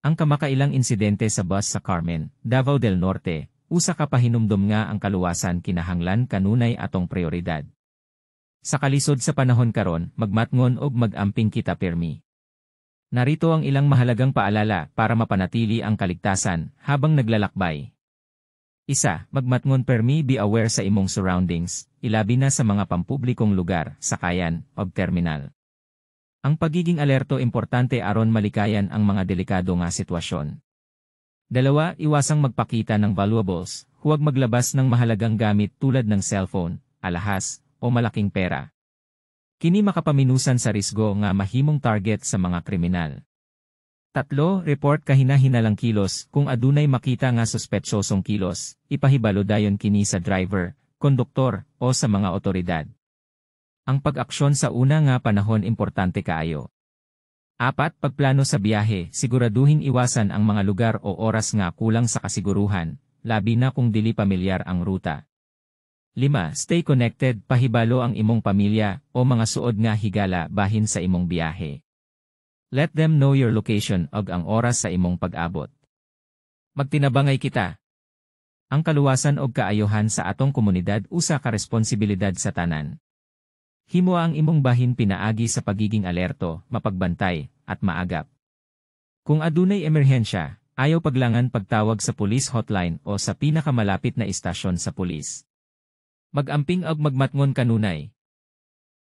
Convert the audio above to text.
Ang kamakailang insidente sa bus sa Carmen, Davao del Norte, usa ka pahinumdom nga ang kaluwasan kinahanglan kanunay atong prioridad. Sa kalisod sa panahon karon, magmatngon og mag-amping kita pirmi. Narito ang ilang mahalagang paalala para mapanatili ang kaligtasan habang naglalakbay. 1. Magmatngon permi, be aware sa imong surroundings, ilabi na sa mga pampublikong lugar, sakayan, o terminal. Ang pagiging alerto importante aron malikayan ang mga delikado nga sitwasyon. 2. Iwasang magpakita ng valuables, huwag maglabas ng mahalagang gamit tulad ng cellphone, alahas, o malaking pera. Kini makapaminusan sa risgo nga mahimong target sa mga kriminal. 3. Report kahina-hinalang kilos, kung adunay makita nga suspetsosong kilos, ipahibalo dayon kini sa driver, konduktor, o sa mga otoridad. Ang pag-aksyon sa una nga panahon importante kaayo. 4. Pagplano sa biyahe, siguraduhin iwasan ang mga lugar o oras nga kulang sa kasiguruhan, labi na kung dili pamilyar ang ruta. 5. Stay connected, pahibalo ang imong pamilya o mga suod nga higala bahin sa imong biyahe. Let them know your location ug ang oras sa imong pag-abot. Magtinabangay kita. Ang kaluwasan ug kaayohan sa atong komunidad usa ka responsibilidad sa tanan. Himo ang imong bahin pinaagi sa pagiging alerto, mapagbantay, at maagap. Kung adunay emerhensya, ayaw paglangan pagtawag sa police hotline o sa pinakamalapit na istasyon sa pulis. Mag-amping ug magmatngon kanunay.